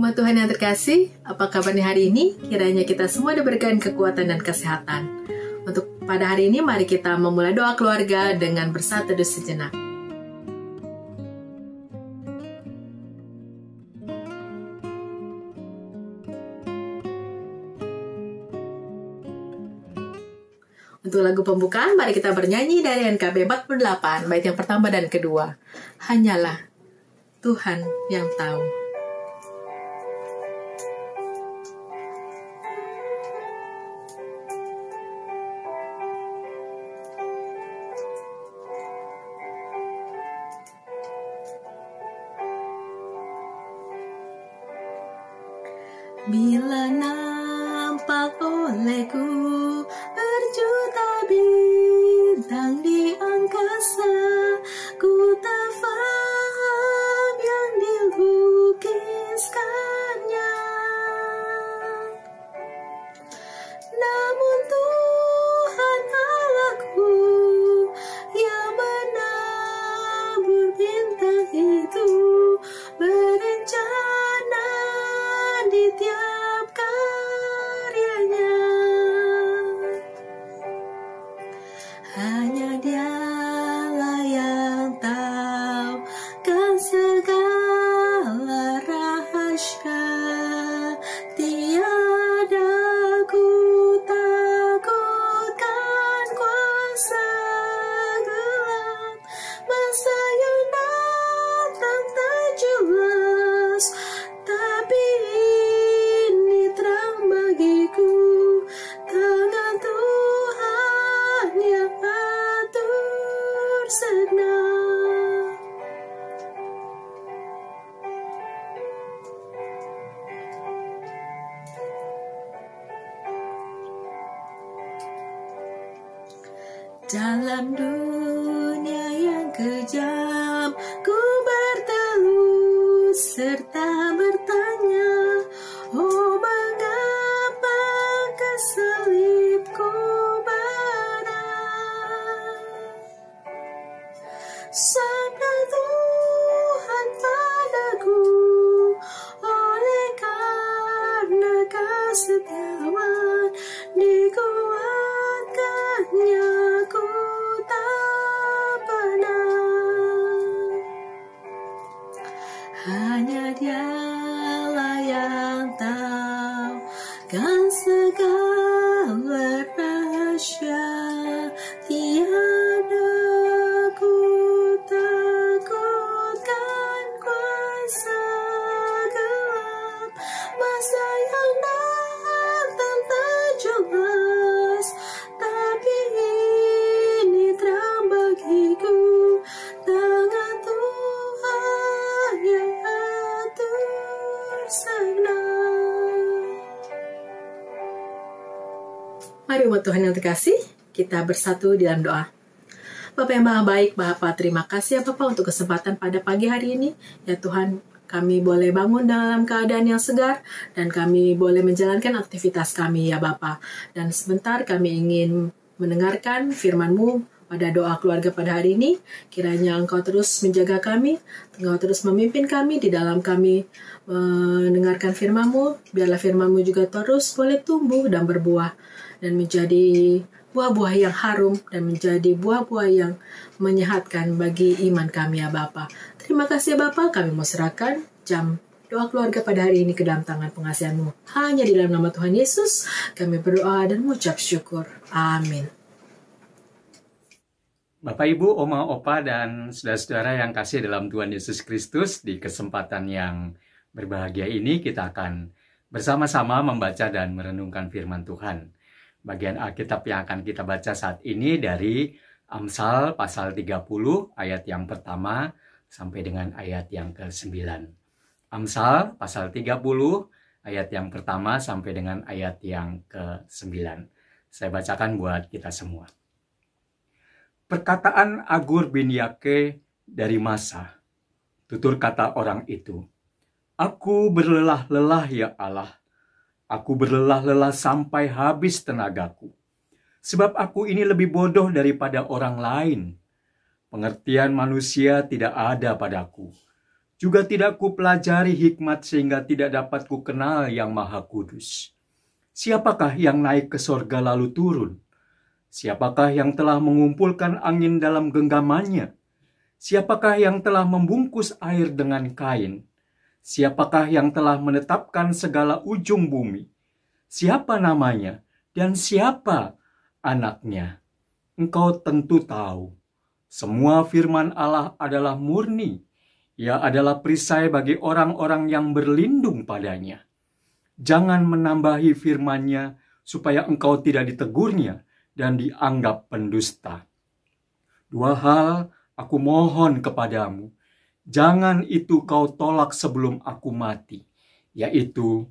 Umat Tuhan yang terkasih, apa kabarnya hari ini? Kiranya kita semua diberikan kekuatan dan kesehatan. Untuk pada hari ini, mari kita memulai doa keluarga dengan bersatu teduh sejenak. Untuk lagu pembukaan, mari kita bernyanyi dari NKB 48, bait yang pertama dan kedua. Hanyalah Tuhan yang tahu. Bila nampak olehku berjuta bintang di angkasa, ku tak faham yang dilukiskannya. Namun Tuhan Allahku yang menabur bintang itu berencana di tiap karyanya. Hanya Dialah yang tahu kan segala rahasia. Tiada ku takutkan kuasa gelap, masa yang datang tak jelas, tapi ini terang bagiku. Tangan Tuhan yang atur segenap. Dalam dunia yang kejam, ku bertelut serta bertanya, oh mengapa keselipku berat? Sabda Tuhan padaku, oleh karena kesetiaan dikuatkannya, ku tak pernah. Hanya Dialah yang tahu kan segala rahasia. Tiada ku takutkan kuasa gelap, masa yang datang tak jelas, tapi ini terang bagiku. Tangan Tuhan yang atur segenap. Mari umat Tuhan yang terkasih, kita bersatu dalam doa. Bapa yang Maha Baik, Bapa, terima kasih ya Bapa untuk kesempatan pada pagi hari ini. Ya Tuhan, kami boleh bangun dalam keadaan yang segar dan kami boleh menjalankan aktivitas kami ya Bapa. Dan sebentar kami ingin mendengarkan firman-Mu pada doa keluarga pada hari ini. Kiranya Engkau terus menjaga kami, Engkau terus memimpin kami di dalam kami mendengarkan firman-Mu. Biarlah firman-Mu juga terus boleh tumbuh dan berbuah dan menjadi buah-buah yang harum dan menjadi buah-buah yang menyehatkan bagi iman kami ya Bapa. Terima kasih ya Bapa, kami mau serahkan jam doa keluarga pada hari ini ke dalam tangan pengasihan-Mu. Hanya di dalam nama Tuhan Yesus kami berdoa dan mengucap syukur. Amin. Bapak, Ibu, Oma, Opa, dan saudara-saudara yang kasih dalam Tuhan Yesus Kristus, di kesempatan yang berbahagia ini kita akan bersama-sama membaca dan merenungkan firman Tuhan. Bagian Alkitab yang akan kita baca saat ini dari Amsal pasal 30 ayat yang pertama sampai dengan ayat yang ke-9. Amsal pasal 30 ayat yang pertama sampai dengan ayat yang ke-9. Saya bacakan buat kita semua. Perkataan Agur bin Yake dari Masa. Tutur kata orang itu, aku berlelah-lelah ya Allah. Aku berlelah-lelah sampai habis tenagaku. Sebab aku ini lebih bodoh daripada orang lain. Pengertian manusia tidak ada padaku. Juga tidak kupelajari hikmat sehingga tidak dapat kukenal yang Maha Kudus. Siapakah yang naik ke sorga lalu turun? Siapakah yang telah mengumpulkan angin dalam genggamannya? Siapakah yang telah membungkus air dengan kain? Siapakah yang telah menetapkan segala ujung bumi? Siapa namanya dan siapa anaknya? Engkau tentu tahu. Semua firman Allah adalah murni. Ia adalah perisai bagi orang-orang yang berlindung padanya. Jangan menambahi firman-Nya supaya engkau tidak ditegurnya dan dianggap pendusta. Dua hal aku mohon kepadamu. Jangan itu kau tolak sebelum aku mati, yaitu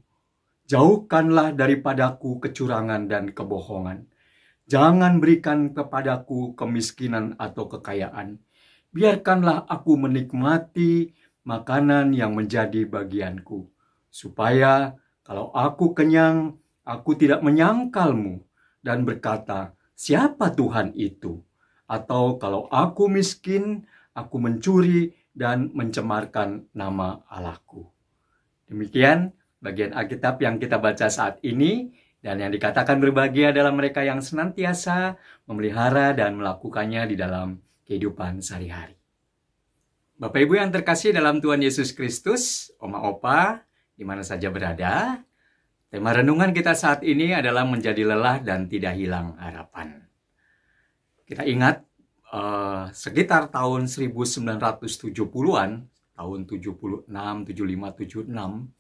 jauhkanlah daripadaku kecurangan dan kebohongan. Jangan berikan kepadaku kemiskinan atau kekayaan. Biarkanlah aku menikmati makanan yang menjadi bagianku, supaya kalau aku kenyang, aku tidak menyangkalmu dan berkata, siapa Tuhan itu? Atau kalau aku miskin, aku mencuri dan mencemarkan nama Allahku. Demikian bagian Alkitab yang kita baca saat ini, dan yang dikatakan berbahagia adalah mereka yang senantiasa memelihara dan melakukannya di dalam kehidupan sehari-hari. Bapak Ibu yang terkasih dalam Tuhan Yesus Kristus, Oma Opa, di mana saja berada, tema renungan kita saat ini adalah menjadi lelah dan tidak hilang harapan. Kita ingat sekitar tahun 1970-an, tahun 76, 75, 76,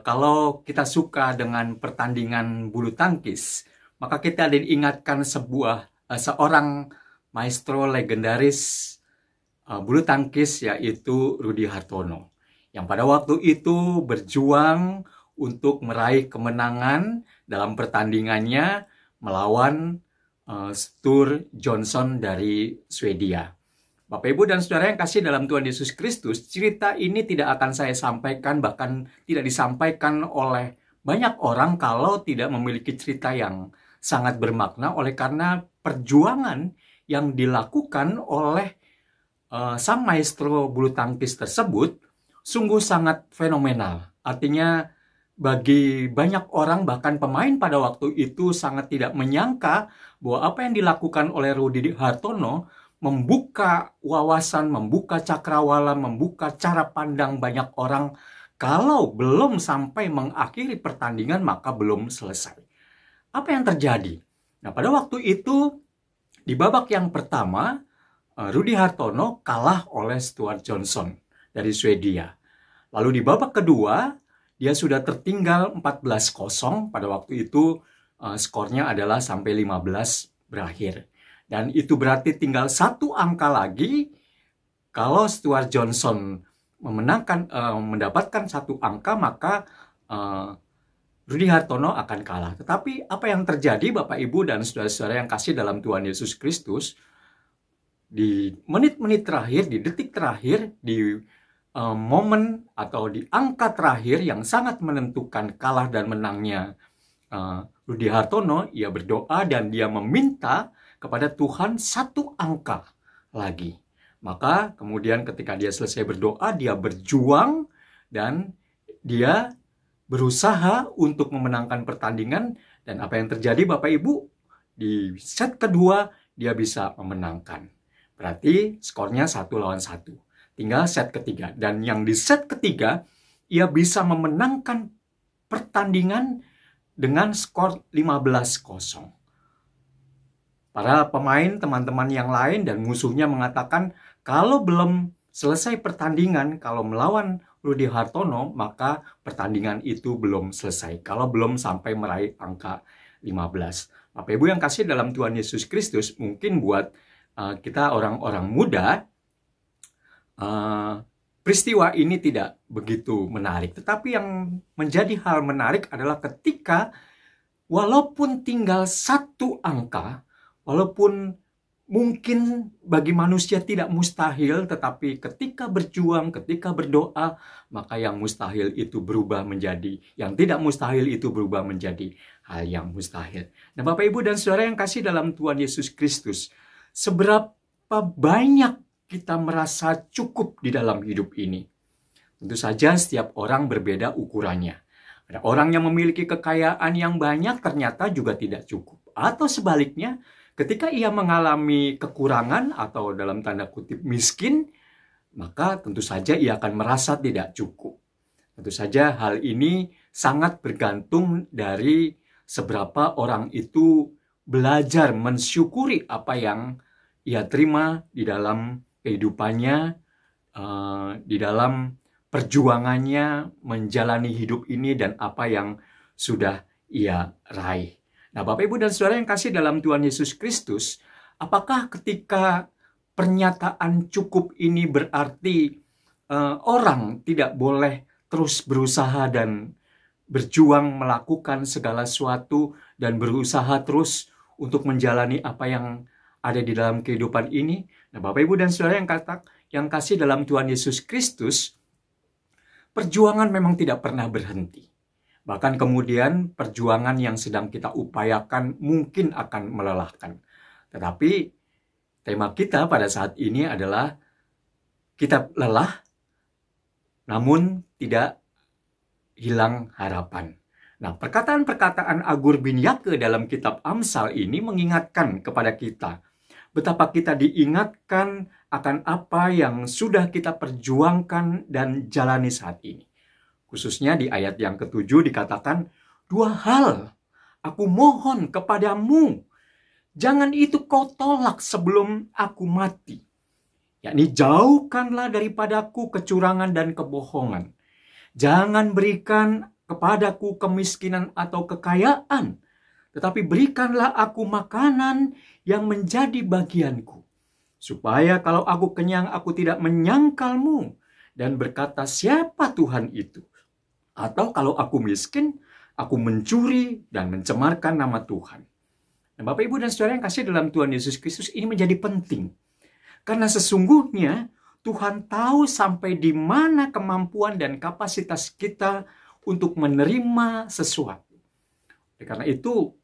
kalau kita suka dengan pertandingan bulu tangkis, maka kita diingatkan seorang maestro legendaris bulu tangkis, yaitu Rudy Hartono, yang pada waktu itu berjuang untuk meraih kemenangan dalam pertandingannya melawan Sture Johnson dari Swedia. Bapak, Ibu, dan Saudara yang kasih dalam Tuhan Yesus Kristus, cerita ini tidak akan saya sampaikan, bahkan tidak disampaikan oleh banyak orang kalau tidak memiliki cerita yang sangat bermakna, oleh karena perjuangan yang dilakukan oleh sang maestro bulu tangkis tersebut sungguh sangat fenomenal. Artinya bagi banyak orang, bahkan pemain pada waktu itu sangat tidak menyangka bahwa apa yang dilakukan oleh Rudy Hartono membuka wawasan, membuka cakrawala, membuka cara pandang banyak orang. Kalau belum sampai mengakhiri pertandingan, maka belum selesai. Apa yang terjadi? Nah, pada waktu itu, di babak yang pertama, Rudy Hartono kalah oleh Stuart Johnson dari Swedia. Lalu di babak kedua, dia sudah tertinggal 14-0. Pada waktu itu, skornya adalah sampai 15 berakhir. Dan itu berarti tinggal satu angka lagi. Kalau Stuart Johnson mendapatkan satu angka, maka Rudy Hartono akan kalah. Tetapi apa yang terjadi, Bapak, Ibu, dan saudara-saudara yang kasih dalam Tuhan Yesus Kristus, di menit-menit terakhir, di detik terakhir, di momen atau di angka terakhir yang sangat menentukan kalah dan menangnya Rudy Hartono, ia berdoa dan dia meminta kepada Tuhan satu angka lagi. Maka kemudian ketika dia selesai berdoa, dia berjuang dan dia berusaha untuk memenangkan pertandingan. Dan apa yang terjadi, Bapak Ibu, di set kedua dia bisa memenangkan. Berarti skornya 1-1. Tinggal set ketiga. Dan yang di set ketiga, ia bisa memenangkan pertandingan dengan skor 15-0. Para pemain, teman-teman yang lain dan musuhnya mengatakan kalau belum selesai pertandingan, kalau melawan Rudy Hartono, maka pertandingan itu belum selesai. Kalau belum sampai meraih angka 15. Bapak Ibu yang kasih dalam Tuhan Yesus Kristus, mungkin buat kita orang-orang muda, peristiwa ini tidak begitu menarik. Tetapi yang menjadi hal menarik adalah ketika walaupun tinggal satu angka, walaupun mungkin bagi manusia tidak mustahil, tetapi ketika berjuang, ketika berdoa, maka yang mustahil itu berubah menjadi, yang tidak mustahil itu berubah menjadi hal yang mustahil. Nah, Bapak, Ibu, dan Saudara yang kasih dalam Tuhan Yesus Kristus, seberapa banyak kita merasa cukup di dalam hidup ini? Tentu saja setiap orang berbeda ukurannya. Ada orang yang memiliki kekayaan yang banyak ternyata juga tidak cukup. Atau sebaliknya, ketika ia mengalami kekurangan atau dalam tanda kutip miskin, maka tentu saja ia akan merasa tidak cukup. Tentu saja hal ini sangat bergantung dari seberapa orang itu belajar mensyukuri apa yang ia terima di dalam kehidupannya, di dalam perjuangannya menjalani hidup ini dan apa yang sudah ia raih. Nah, Bapak, Ibu, dan Saudara yang kasih dalam Tuhan Yesus Kristus, apakah ketika pernyataan cukup ini berarti orang tidak boleh terus berusaha dan berjuang melakukan segala sesuatu dan berusaha terus untuk menjalani apa yang ada di dalam kehidupan ini? Nah, Bapak, Ibu, dan Saudara yang kasih dalam Tuhan Yesus Kristus, perjuangan memang tidak pernah berhenti. Bahkan kemudian perjuangan yang sedang kita upayakan mungkin akan melelahkan. Tetapi tema kita pada saat ini adalah kita lelah, namun tidak hilang harapan. Nah, perkataan-perkataan Agur bin Yake dalam kitab Amsal ini mengingatkan kepada kita betapa kita diingatkan akan apa yang sudah kita perjuangkan dan jalani saat ini. Khususnya di ayat yang ke-7 dikatakan, 2 hal aku mohon kepadamu, jangan itu kau tolak sebelum aku mati. Yakni jauhkanlah daripadaku kecurangan dan kebohongan. Jangan berikan kepadaku kemiskinan atau kekayaan, tetapi berikanlah aku makanan yang menjadi bagianku. Supaya kalau aku kenyang, aku tidak menyangkalmu dan berkata, siapa Tuhan itu? Atau kalau aku miskin, aku mencuri dan mencemarkan nama Tuhan. Nah, Bapak, Ibu, dan Saudara yang kasih dalam Tuhan Yesus Kristus, ini menjadi penting. Karena sesungguhnya Tuhan tahu sampai di mana kemampuan dan kapasitas kita untuk menerima sesuatu. Karena itu,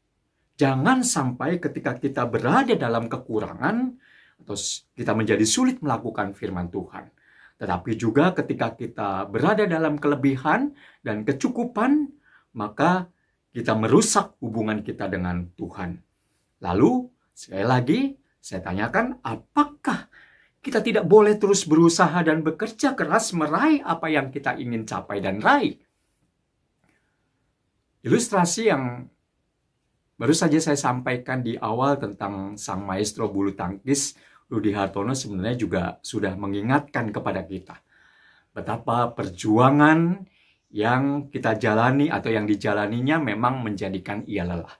jangan sampai ketika kita berada dalam kekurangan, atau kita menjadi sulit melakukan firman Tuhan. Tetapi juga ketika kita berada dalam kelebihan dan kecukupan, maka kita merusak hubungan kita dengan Tuhan. Lalu, sekali lagi, saya tanyakan, apakah kita tidak boleh terus berusaha dan bekerja keras meraih apa yang kita ingin capai dan raih? Ilustrasi yang baru saja saya sampaikan di awal tentang sang maestro bulu tangkis Rudy Hartono sebenarnya juga sudah mengingatkan kepada kita betapa perjuangan yang kita jalani atau yang dijalaninya memang menjadikan ia lelah.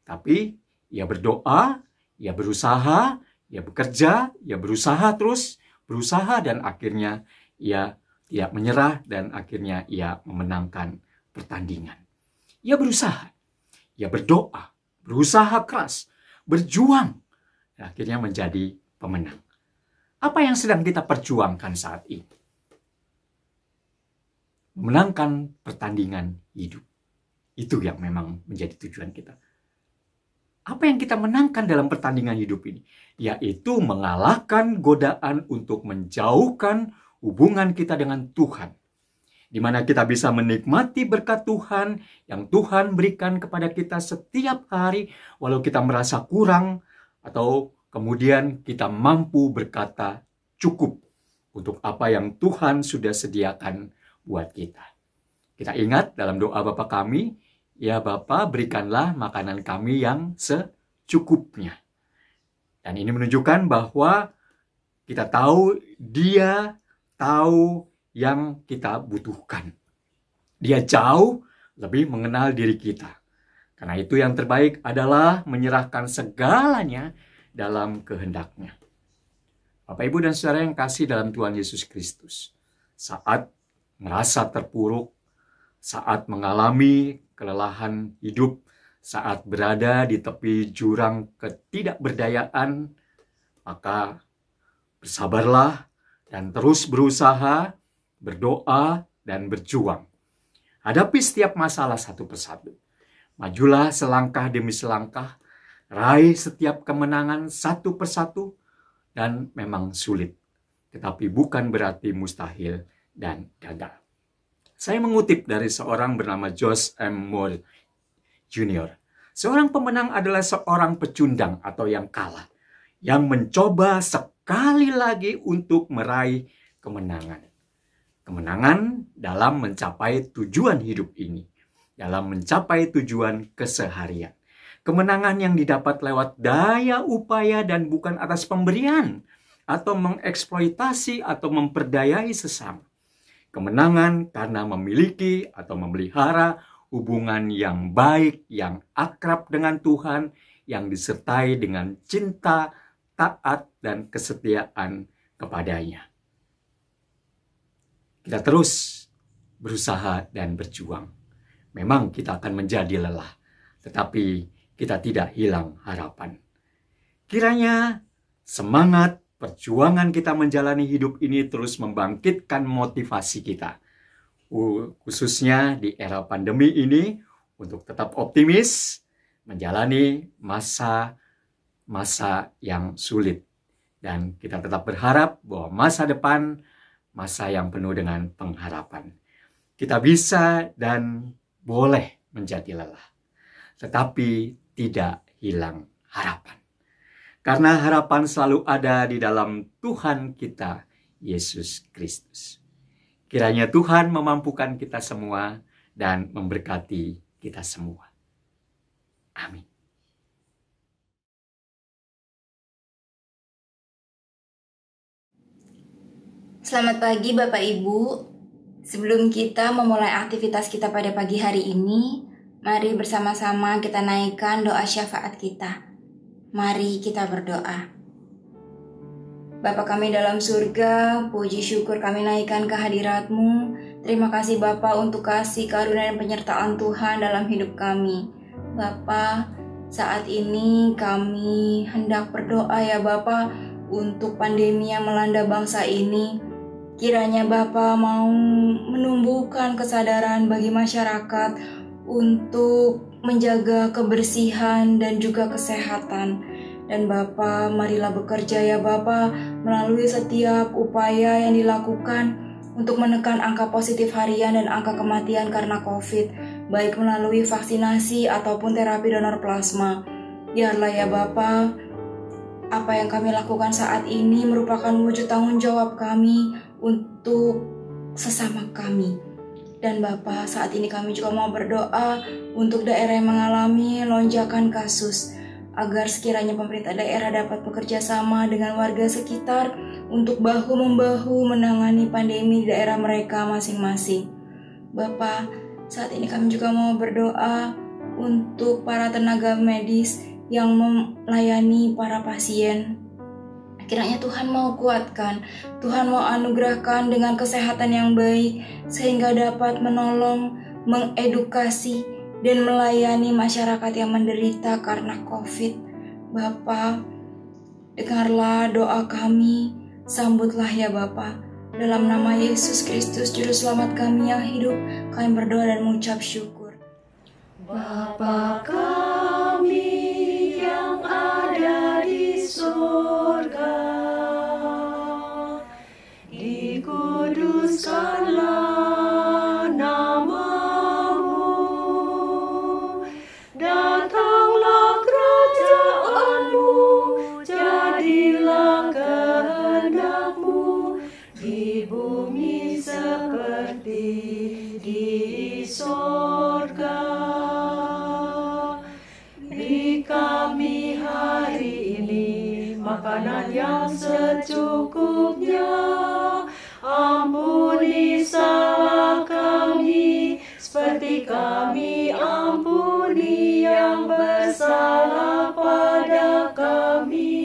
Tapi ia berdoa, ia berusaha, ia bekerja, ia berusaha terus, berusaha dan akhirnya ia tidak menyerah dan akhirnya ia memenangkan pertandingan. Ia berusaha, ia berdoa, berusaha keras, berjuang, dan akhirnya menjadi pemenang. Apa yang sedang kita perjuangkan saat ini? Memenangkan pertandingan hidup. Itu yang memang menjadi tujuan kita. Apa yang kita menangkan dalam pertandingan hidup ini? Yaitu mengalahkan godaan untuk menjauhkan hubungan kita dengan Tuhan. Di mana kita bisa menikmati berkat Tuhan yang Tuhan berikan kepada kita setiap hari, walau kita merasa kurang atau kemudian kita mampu berkata cukup untuk apa yang Tuhan sudah sediakan buat kita. Kita ingat dalam doa Bapa kami, ya Bapa, berikanlah makanan kami yang secukupnya. Dan ini menunjukkan bahwa kita tahu Dia tahu yang kita butuhkan. Dia jauh lebih mengenal diri kita. Karena itu yang terbaik adalah menyerahkan segalanya dalam kehendaknya. Bapak, Ibu, dan Saudara yang kasih dalam Tuhan Yesus Kristus, saat merasa terpuruk, saat mengalami kelelahan hidup, saat berada di tepi jurang ketidakberdayaan, maka bersabarlah dan terus berusaha, berdoa, dan berjuang. Hadapi setiap masalah satu persatu. Majulah selangkah demi selangkah, raih setiap kemenangan satu persatu, dan memang sulit. tetapi bukan berarti mustahil dan gagal. Saya mengutip dari seorang bernama Josh M. Moore Jr. Seorang pemenang adalah seorang pecundang atau yang kalah, yang mencoba sekali lagi untuk meraih kemenangan. Kemenangan dalam mencapai tujuan hidup ini, dalam mencapai tujuan keseharian. Kemenangan yang didapat lewat daya upaya dan bukan atas pemberian atau mengeksploitasi atau memperdayai sesama. Kemenangan karena memiliki atau memelihara hubungan yang baik, yang akrab dengan Tuhan, yang disertai dengan cinta, taat, dan kesetiaan kepadanya. Kita terus berusaha dan berjuang. Memang kita akan menjadi lelah, tetapi kita tidak hilang harapan. Kiranya semangat perjuangan kita menjalani hidup ini terus membangkitkan motivasi kita, khususnya di era pandemi ini, untuk tetap optimis menjalani masa yang sulit. Dan kita tetap berharap bahwa masa depan, masa yang penuh dengan pengharapan. Kita bisa dan boleh menjadi lelah, tetapi tidak hilang harapan. Karena harapan selalu ada di dalam Tuhan kita, Yesus Kristus. Kiranya Tuhan memampukan kita semua dan memberkati kita semua. Amin. Selamat pagi Bapak Ibu. Sebelum kita memulai aktivitas kita pada pagi hari ini, mari bersama-sama kita naikkan doa syafaat kita. Mari kita berdoa. Bapa kami dalam surga, puji syukur kami naikkan kehadirat-Mu. Terima kasih Bapa untuk kasih karunia dan penyertaan Tuhan dalam hidup kami. Bapa, saat ini kami hendak berdoa ya Bapa untuk pandemi yang melanda bangsa ini. Kiranya Bapa mau menumbuhkan kesadaran bagi masyarakat untuk menjaga kebersihan dan juga kesehatan. Dan Bapa, marilah bekerja ya Bapa melalui setiap upaya yang dilakukan untuk menekan angka positif harian dan angka kematian karena COVID, baik melalui vaksinasi ataupun terapi donor plasma. Biarlah ya Bapa, apa yang kami lakukan saat ini merupakan wujud tanggung jawab kami untuk sesama kami. Dan Bapa, saat ini kami juga mau berdoa untuk daerah yang mengalami lonjakan kasus, agar sekiranya pemerintah daerah dapat bekerja sama dengan warga sekitar untuk bahu-membahu menangani pandemi di daerah mereka masing-masing. Bapa, saat ini kami juga mau berdoa untuk para tenaga medis yang melayani para pasien. Kiranya Tuhan mau kuatkan, Tuhan mau anugerahkan dengan kesehatan yang baik, sehingga dapat menolong, mengedukasi, dan melayani masyarakat yang menderita karena COVID. Bapa, dengarlah doa kami, sambutlah ya Bapa. Dalam nama Yesus Kristus, Juru Selamat kami yang hidup, kami berdoa dan mengucap syukur. Bapa kami yang ada di surga, dikuduskanlah nama-Mu, datanglah kerajaan-Mu, jadilah kehendak-Mu di bumi seperti di surga. Beri kami hari ini makanan yang secukupnya. Ampuni salah kami, seperti kami ampuni yang bersalah pada kami.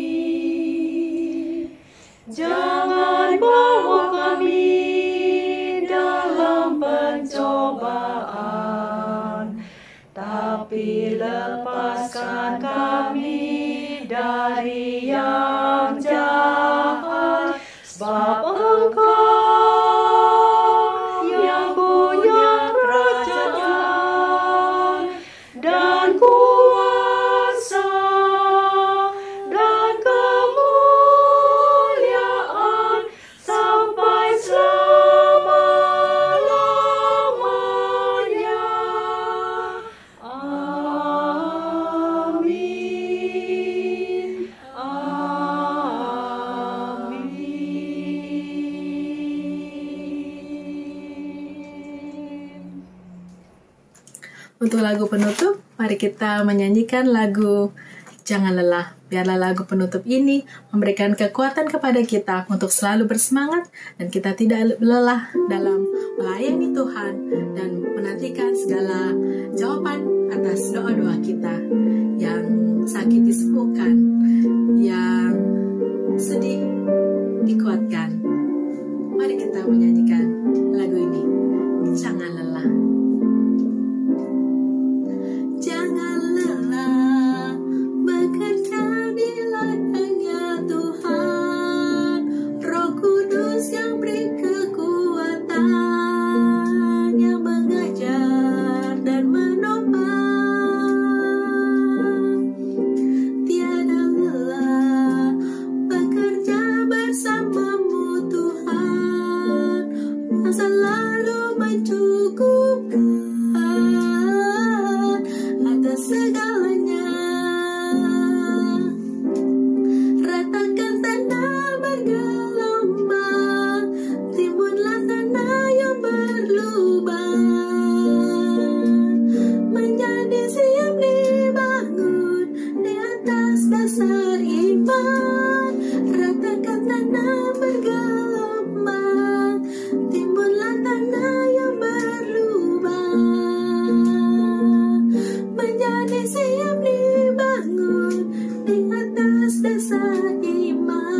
Jangan bawa kami dalam pencobaan, tapi lepaskan kami dari yang jahat. Sebab Engkau yang punya kerajaan dan kuasa dan kemuliaan Untuk lagu penutup, mari kita menyanyikan lagu Jangan Lelah. Biarlah lagu penutup ini memberikan kekuatan kepada kita untuk selalu bersemangat dan kita tidak lelah dalam melayani Tuhan dan menantikan segala jawaban atas doa-doa kita. Yang sakit disembuhkan, yang sedih dikuatkan. Mari kita menyanyikan lagu ini. Jangan lelah. Jangan lelah bekerja di ladangnya Tuhan. Roh Kudus yang beri kekuatan, yang mengajar dan menopang. Tiada lelah bekerja bersamamu Tuhan, yang selalu mencukupkan atas segalanya. Ratakan tanah bergelombang, timbunlah tanah yang berlubang, menjadi siap dibangun di atas dasar iman. Ratakan tanah bergelombang, timbunlah tanah yang berlubang, menjadi siap dibangun di atas dasar iman,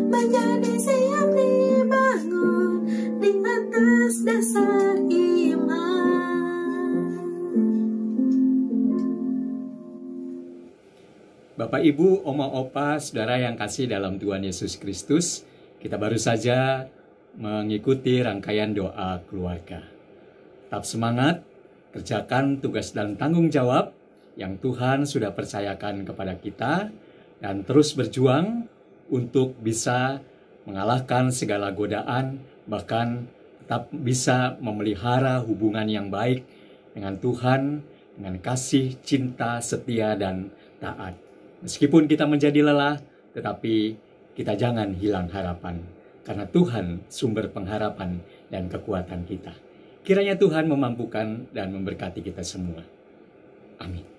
menjadi siap dibangun di atas dasar iman. Bapak, Ibu, Oma, Opa, Saudara yang kasih dalam Tuhan Yesus Kristus, kita baru saja mengikuti rangkaian doa keluarga. Tetap semangat, kerjakan tugas dan tanggung jawab yang Tuhan sudah percayakan kepada kita, dan terus berjuang untuk bisa mengalahkan segala godaan, bahkan tetap bisa memelihara hubungan yang baik dengan Tuhan, dengan kasih, cinta, setia, dan taat. Meskipun kita menjadi lelah, tetapi kita jangan hilang harapan, karena Tuhan sumber pengharapan dan kekuatan kita. Kiranya Tuhan memampukan dan memberkati kita semua. Amin.